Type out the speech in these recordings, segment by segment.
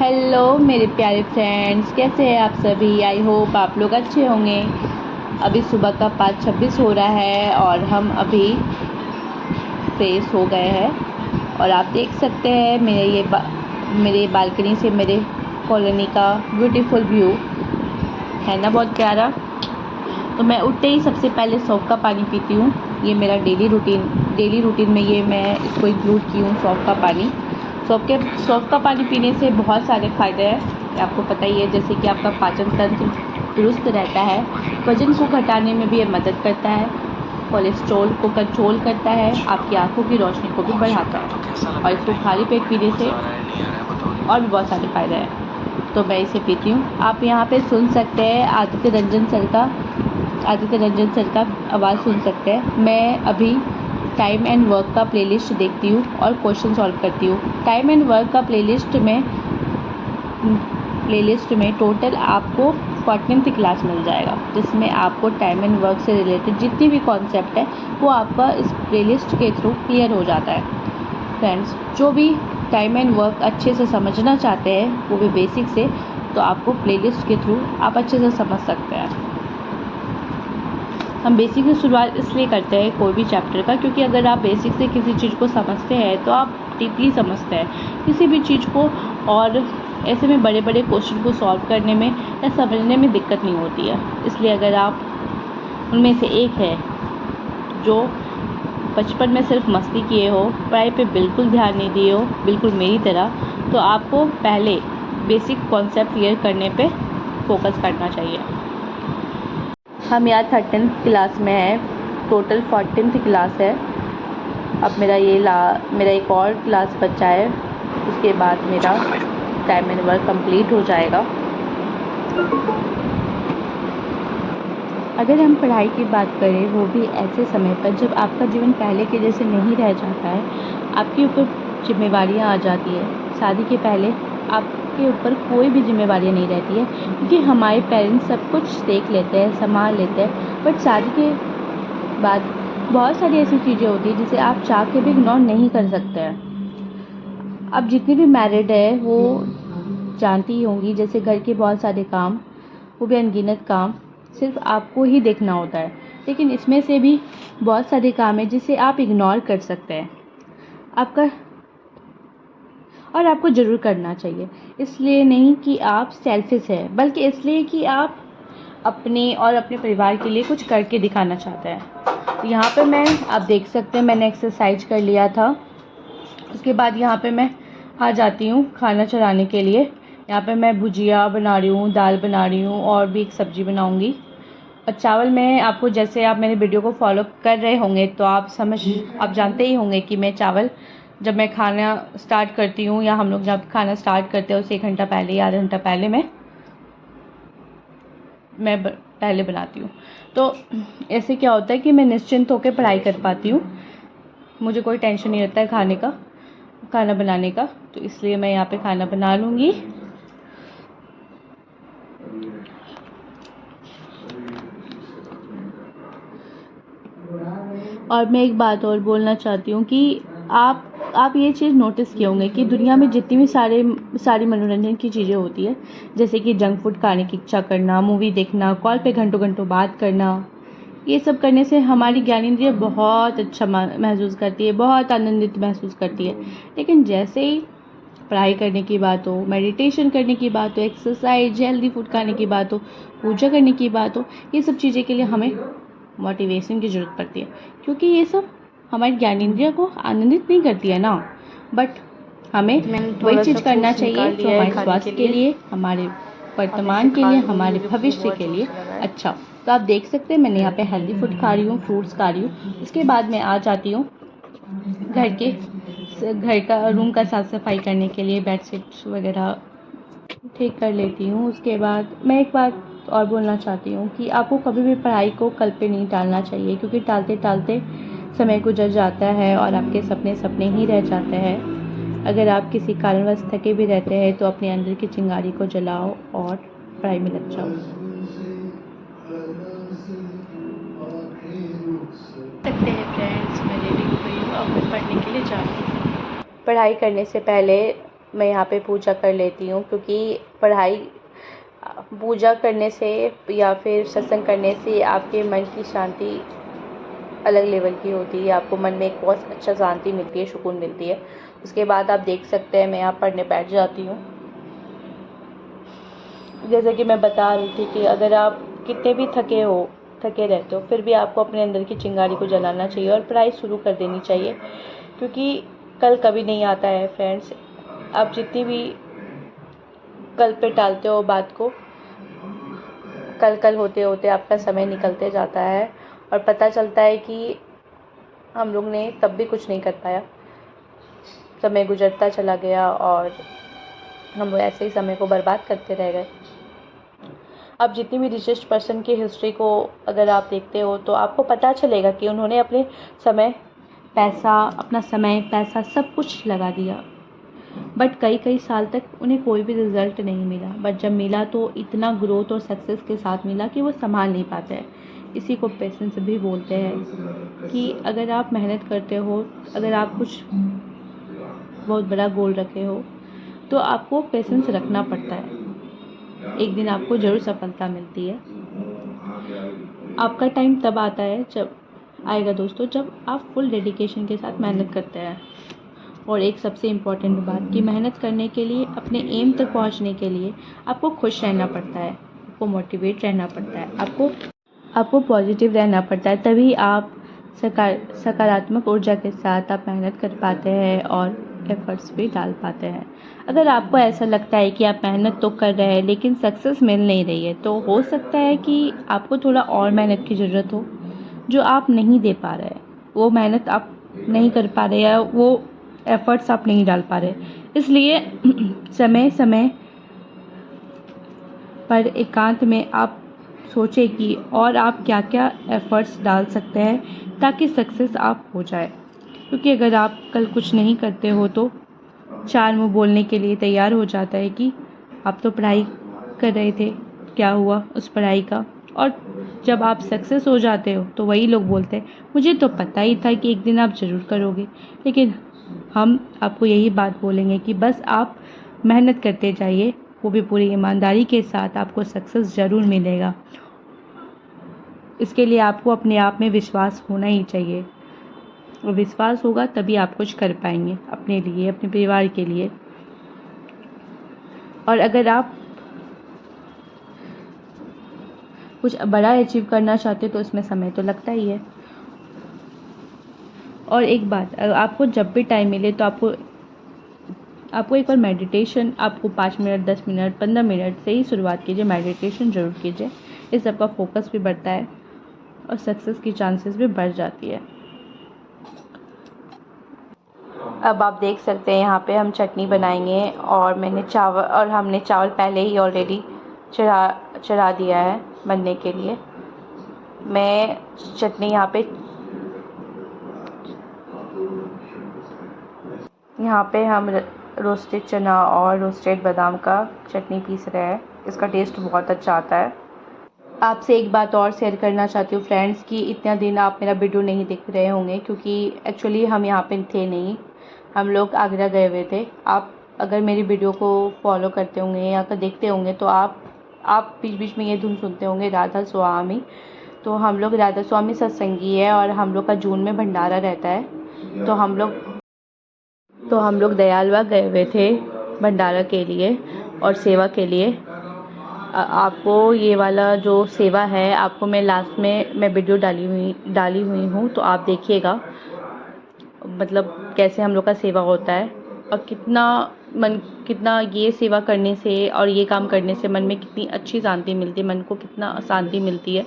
Hello मेरे प्यारे friends, कैसे हैं आप सभी। आई होप आप लोग अच्छे होंगे। अभी सुबह का 5:26 हो रहा है और हम अभी फ्रेश हो गए हैं और आप देख सकते हैं मेरे बालकनी से मेरे कॉलोनी का ब्यूटीफुल व्यू है ना, बहुत प्यारा। तो मैं उठते ही सबसे पहले सौंफ का पानी पीती हूँ। ये मेरा डेली रूटीन में ये मैं इसको इंक्लूड की हूँ, सौंफ का पानी। सौंफ का पानी पीने से बहुत सारे फ़ायदे हैं, आपको पता ही है। जैसे कि आपका पाचन तंत्र दुरुस्त रहता है, वज़न को घटाने में भी ये मदद करता है, कोलेस्ट्रॉल को कंट्रोल करता है, आपकी आँखों की रोशनी को भी बढ़ाता है और इसको खाली पेट पीने से और भी बहुत सारे फ़ायदे हैं। तो मैं इसे पीती हूँ। आप यहाँ पे सुन सकते हैं आदित्य रंजन सर का आवाज़ सुन सकते हैं। मैं अभी टाइम एंड वर्क का प्लेलिस्ट देखती हूँ और क्वेश्चन सॉल्व करती हूँ। टाइम एंड वर्क का प्लेलिस्ट में टोटल आपको 14th क्लास मिल जाएगा, जिसमें आपको टाइम एंड वर्क से रिलेटेड जितनी भी कॉन्सेप्ट है वो आपका इस प्लेलिस्ट के थ्रू क्लियर हो जाता है। फ्रेंड्स, जो भी टाइम एंड वर्क अच्छे से समझना चाहते हैं, वो भी बेसिक से, तो आपको प्लेलिस्ट के थ्रू आप अच्छे से समझ सकते हैं। हम बेसिक से शुरुआत इसलिए करते हैं कोई भी चैप्टर का, क्योंकि अगर आप बेसिक से किसी चीज़ को समझते हैं तो आप डीपली समझते हैं किसी भी चीज़ को, और ऐसे में बड़े बड़े क्वेश्चन को सॉल्व करने में या समझने में दिक्कत नहीं होती है। इसलिए अगर आप उनमें से एक है जो बचपन में सिर्फ मस्ती किए हो, पढ़ाई पे बिल्कुल ध्यान नहीं दिए हो, बिल्कुल मेरी तरह, तो आपको पहले बेसिक कॉन्सेप्ट क्लियर करने पे फोकस करना चाहिए। हम यहाँ 13th क्लास में हैं, टोटल 14th क्लास है। अब मेरा एक और क्लास बचा है, उसके बाद मेरा टाइम एंड वर्क कंप्लीट हो जाएगा। अगर हम पढ़ाई की बात करें, वो भी ऐसे समय पर जब आपका जीवन पहले के जैसे नहीं रह जाता है, आपके ऊपर जिम्मेवारियाँ आ जाती है। शादी के पहले आपके ऊपर कोई भी जिम्मेवारियाँ नहीं रहती है, क्योंकि हमारे पेरेंट्स सब कुछ देख लेते हैं, संभाल लेते हैं। बट शादी के बाद बहुत सारी ऐसी चीज़ें होती हैं जिसे आप चाह के भी इग्नोर नहीं कर सकते हैं। अब जितनी भी मैरिड है वो जानती ही होंगी, जैसे घर के बहुत सारे काम, वो भी अनगिनत काम सिर्फ आपको ही देखना होता है, लेकिन इसमें से भी बहुत सारे काम हैं जिसे आप इग्नोर कर सकते हैं आपको ज़रूर करना चाहिए। इसलिए नहीं कि आप सेल्फिश हैं, बल्कि इसलिए कि आप अपने और अपने परिवार के लिए कुछ करके दिखाना चाहते हैं। तो यहाँ पे आप देख सकते हैं, मैंने एक्सरसाइज कर लिया था। उसके बाद यहाँ पे मैं आ जाती हूँ खाना चढ़ाने के लिए। यहाँ पे मैं भुजिया बना रही हूँ, दाल बना रही हूँ और भी एक सब्ज़ी बनाऊँगी। और चावल में आपको, जैसे आप मेरे वीडियो को फॉलो कर रहे होंगे तो आप जानते ही होंगे कि मैं चावल जब मैं खाना स्टार्ट करती हूँ, या हम लोग जब खाना स्टार्ट करते हैं उससे 1 घंटा पहले या आधा घंटा पहले मैं पहले बनाती हूँ। तो ऐसे क्या होता है कि मैं निश्चिंत होकर पढ़ाई कर पाती हूँ, मुझे कोई टेंशन नहीं रहता है खाना बनाने का। तो इसलिए मैं यहाँ पे खाना बना लूँगी। और मैं एक बात और बोलना चाहती हूँ कि आप ये चीज़ नोटिस किए होंगे कि दुनिया में जितनी भी सारी मनोरंजन की चीज़ें होती है, जैसे कि जंक फूड खाने की इच्छा करना, मूवी देखना, कॉल पे घंटों घंटों बात करना, ये सब करने से हमारी ज्ञानेंद्रिय बहुत अच्छा महसूस करती है, बहुत आनंदित महसूस करती है। लेकिन जैसे ही पढ़ाई करने की बात हो, मेडिटेशन करने की बात हो, एक्सरसाइज, हेल्दी फूड खाने की बात हो, पूजा करने की बात हो, ये सब चीज़ें के लिए हमें मोटिवेशन की ज़रूरत पड़ती है, क्योंकि ये सब हमारी ज्ञानेंद्रिय को आनंदित नहीं करती है ना। बट हमें वही चीज़ करना चाहिए जो हमारे स्वास्थ्य के लिए, हमारे वर्तमान के लिए, हमारे भविष्य के लिए अच्छा। तो आप देख सकते हैं मैंने यहाँ पे हेल्दी फूड खा रही हूँ, फ्रूट्स खा रही हूँ। उसके बाद मैं आ जाती हूँ घर का रूम का साफ़ सफाई करने के लिए, बेडशीट्स वगैरह ठीक कर लेती हूँ। उसके बाद मैं एक बात और बोलना चाहती हूँ कि आपको कभी भी पढ़ाई को कल पे नहीं टालना चाहिए, क्योंकि टालते टालते समय गुजर जाता है और आपके सपने ही रह जाते हैं। अगर आप किसी कारणवश थके भी रहते हैं तो अपने अंदर की चिंगारी को जलाओ और पढ़ाई में लग जाओ। सकते हैं फ्रेंड्स, मैं रेडी हो गई हूँ, अब मैं पढ़ने के लिए जा रही हूँ। पढ़ाई करने से पहले मैं यहाँ पे पूजा कर लेती हूँ, क्योंकि पूजा करने से या फिर सत्संग करने से आपके मन की शांति अलग लेवल की होती है। आपको मन में एक बहुत अच्छा शांति मिलती है, सुकून मिलती है। उसके बाद आप देख सकते हैं मैं यहाँ पढ़ने बैठ जाती हूँ। जैसे कि मैं बता रही थी कि अगर आप कितने भी थके रहते हो, फिर भी आपको अपने अंदर की चिंगारी को जलाना चाहिए और पढ़ाई शुरू कर देनी चाहिए, क्योंकि कल कभी नहीं आता है फ्रेंड्स। आप जितनी भी कल पे टालते हो बात को, कल होते होते आपका समय निकलते जाता है और पता चलता है कि हम लोग ने तब भी कुछ नहीं कर पाया। समय गुजरता चला गया और हम लोग ऐसे ही समय को बर्बाद करते रह गए। अब जितनी भी रिचेस्ट पर्सन की हिस्ट्री को अगर आप देखते हो तो आपको पता चलेगा कि उन्होंने अपने अपना समय पैसा सब कुछ लगा दिया, बट कई साल तक उन्हें कोई भी रिज़ल्ट नहीं मिला। बट जब मिला तो इतना ग्रोथ और सक्सेस के साथ मिला कि वो संभाल नहीं पाते हैं। इसी को पेशेंस भी बोलते हैं कि अगर आप मेहनत करते हो, अगर आप कुछ बहुत बड़ा गोल रखे हो तो आपको पेशेंस रखना पड़ता है। एक दिन आपको ज़रूर सफलता मिलती है। आपका टाइम तब आता है आएगा दोस्तों, जब आप फुल डेडिकेशन के साथ मेहनत करते हैं। और एक सबसे इम्पॉर्टेंट बात कि मेहनत करने के लिए, अपने एम तक पहुंचने के लिए आपको खुश रहना पड़ता है, आपको मोटिवेट रहना पड़ता है, आपको पॉजिटिव रहना पड़ता है। तभी आप सकारात्मक ऊर्जा के साथ आप मेहनत कर पाते हैं और एफर्ट्स भी डाल पाते हैं। अगर आपको ऐसा लगता है कि आप मेहनत तो कर रहे हैं लेकिन सक्सेस मिल नहीं रही है, तो हो सकता है कि आपको थोड़ा और मेहनत की ज़रूरत हो जो आप नहीं दे पा रहे हैं। वो मेहनत आप नहीं कर पा रहे या वो एफर्ट्स आप नहीं डाल पा रहे। इसलिए समय समय पर एकांत में आप सोचें कि और आप क्या क्या एफर्ट्स डाल सकते हैं ताकि सक्सेस आप हो जाए। क्योंकि अगर आप कल कुछ नहीं करते हो तो चार मुँह बोलने के लिए तैयार हो जाता है कि आप तो पढ़ाई कर रहे थे, क्या हुआ उस पढ़ाई का। और जब आप सक्सेस हो जाते हो तो वही लोग बोलते हैं मुझे तो पता ही था कि एक दिन आप ज़रूर करोगे। लेकिन हम आपको यही बात बोलेंगे कि बस आप मेहनत करते जाइए, वो भी पूरी ईमानदारी के साथ आपको सक्सेस ज़रूर मिलेगा। इसके लिए आपको अपने आप में विश्वास होना ही चाहिए, और विश्वास होगा तभी आप कुछ कर पाएंगे अपने लिए, अपने परिवार के लिए। और अगर आप कुछ बड़ा अचीव करना चाहते हो तो उसमें समय तो लगता ही है। और एक बात, आपको जब भी टाइम मिले तो आपको एक बार मेडिटेशन, आपको 5 मिनट 10 मिनट 15 मिनट से ही शुरुआत कीजिए। मेडिटेशन ज़रूर कीजिए, इससे आपका फोकस भी बढ़ता है और सक्सेस की चांसेस भी बढ़ जाती है। अब आप देख सकते हैं यहाँ पे हम चटनी बनाएंगे और हमने चावल पहले ही ऑलरेडी चढ़ा दिया है बनने के लिए। मैं चटनी यहाँ पे हम रोस्टेड चना और रोस्टेड बादाम का चटनी पीस रहे हैं। इसका टेस्ट बहुत अच्छा आता है। आपसे एक बात और शेयर करना चाहती हूँ फ्रेंड्स कि इतना दिन आप मेरा वीडियो नहीं देख रहे होंगे, क्योंकि एक्चुअली हम यहाँ पे थे नहीं, हम लोग आगरा गए हुए थे। आप अगर मेरी वीडियो को फॉलो करते होंगे या अगर देखते होंगे तो आप बीच बीच में ये धुन सुनते होंगे, राधा स्वामी। तो हम लोग राधा स्वामी सत्संगी है और हम लोग का जून में भंडारा रहता है। तो हम लोग दयालबाग गए हुए थे भंडारा के लिए और सेवा के लिए। आपको ये वाला जो सेवा है, आपको मैं लास्ट में मैं वीडियो डाली हुई हूँ, तो आप देखिएगा मतलब कैसे हम लोग का सेवा होता है और कितना ये सेवा करने से और ये काम करने से मन में कितनी अच्छी शांति मिलती है, मन को कितना शांति मिलती है।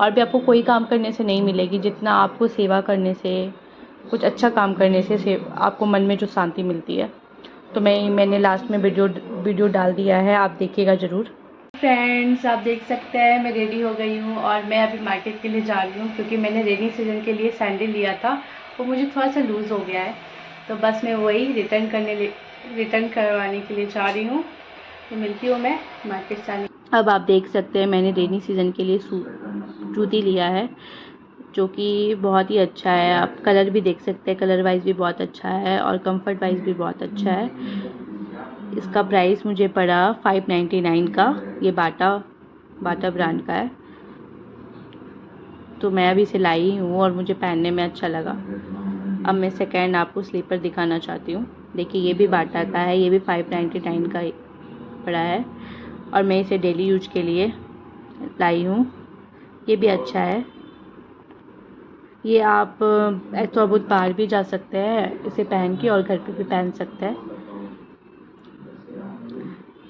और भी आपको कोई काम करने से नहीं मिलेगी जितना आपको सेवा करने से, कुछ अच्छा काम करने से आपको मन में जो शांति मिलती है। तो मैंने लास्ट में वीडियो डाल दिया है, आप देखिएगा ज़रूर। फ्रेंड्स आप देख सकते हैं मैं रेडी हो गई हूँ और मैं अभी मार्केट के लिए जा रही हूँ, क्योंकि मैंने रेनी सीजन के लिए सैंडल लिया था वो मुझे थोड़ा सा लूज़ हो गया है। तो बस मैं वही रिटर्न करवाने के लिए जा रही हूँ। तो मिलती हूँ मैं मार्केट से आने। अब आप देख सकते हैं मैंने रेनी सीजन के लिए जूती लिया है, जो कि बहुत ही अच्छा है। आप कलर भी देख सकते हैं, कलर वाइज भी बहुत अच्छा है और कंफर्ट वाइज भी बहुत अच्छा है। इसका प्राइस मुझे पड़ा 599 का। ये बाटा ब्रांड का है। तो मैं अभी इसे लाई हूँ और मुझे पहनने में अच्छा लगा। अब मैं सेकेंड आपको स्लीपर दिखाना चाहती हूँ। देखिए ये भी बाटा का है, ये भी 599 का पड़ा है और मैं इसे डेली यूज के लिए लाई हूँ। ये भी अच्छा है। ये आप थोड़ा बहुत बाहर भी जा सकते हैं इसे पहन के और घर पे भी पहन सकते हैं।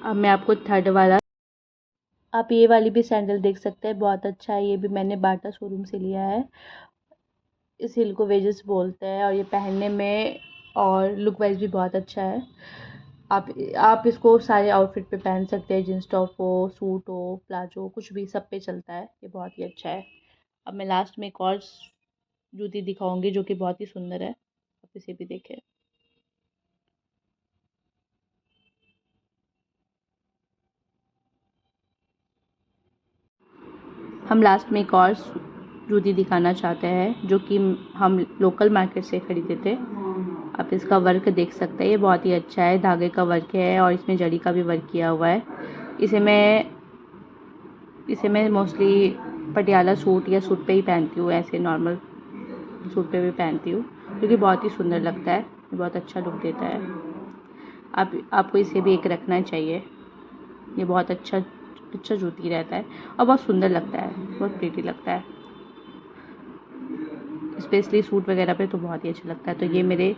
अब मैं आपको थर्ड वाला, आप ये वाली भी सैंडल देख सकते हैं, बहुत अच्छा है। ये भी मैंने बाटा शोरूम से लिया है। इस हिल को वेजेस बोलते हैं और ये पहनने में और लुक वाइज भी बहुत अच्छा है। आप इसको सारे आउटफिट पे पहन सकते हैं, जींस टॉप हो, सूट हो, प्लाजो, कुछ भी सब पे चलता है। ये बहुत ही अच्छा है। अब मैं लास्ट में एक और जूती दिखाऊंगी जो कि बहुत ही सुंदर है, आप इसे भी देखें। हम लास्ट में एक और जूती दिखाना चाहते हैं जो कि हम लोकल मार्केट से ख़रीदे थे। आप इसका वर्क देख सकते हैं, ये बहुत ही अच्छा है। धागे का वर्क है और इसमें जड़ी का भी वर्क किया हुआ है। इसे मैं मोस्टली पटियाला सूट या सूट पे ही पहनती हूँ, ऐसे नॉर्मल सूट पे भी पहनती हूँ क्योंकि बहुत ही सुंदर लगता है, बहुत अच्छा लुक देता है। आपको इसे भी एक रखना चाहिए। ये बहुत अच्छा जूती रहता है और बहुत सुंदर लगता है, बहुत प्रीटी लगता है, स्पेशली सूट वगैरह पे तो बहुत ही अच्छा लगता है। तो ये मेरे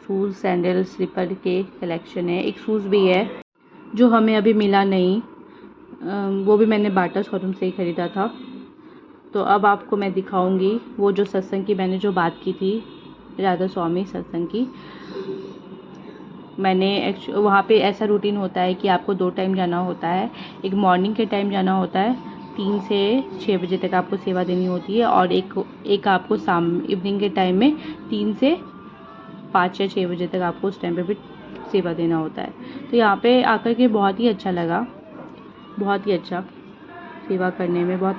शूज़, सैंडल, स्लीपर के कलेक्शन है। एक शूज़ भी है जो हमें अभी मिला नहीं, वो भी मैंने बाटा शोरूम से ही ख़रीदा था। तो अब आपको मैं दिखाऊंगी वो जो सत्संग की मैंने जो बात की थी, राधा स्वामी सत्संग की। मैंने वहाँ पे ऐसा रूटीन होता है कि आपको 2 टाइम जाना होता है। एक मॉर्निंग के टाइम जाना होता है, 3 से 6 बजे तक आपको सेवा देनी होती है, और एक आपको इवनिंग के टाइम में 3 से 5 या 6 बजे तक आपको उस टाइम पे भी सेवा देना होता है। तो यहाँ पे आकर के बहुत ही अच्छा लगा, बहुत ही अच्छा सेवा करने में बहुत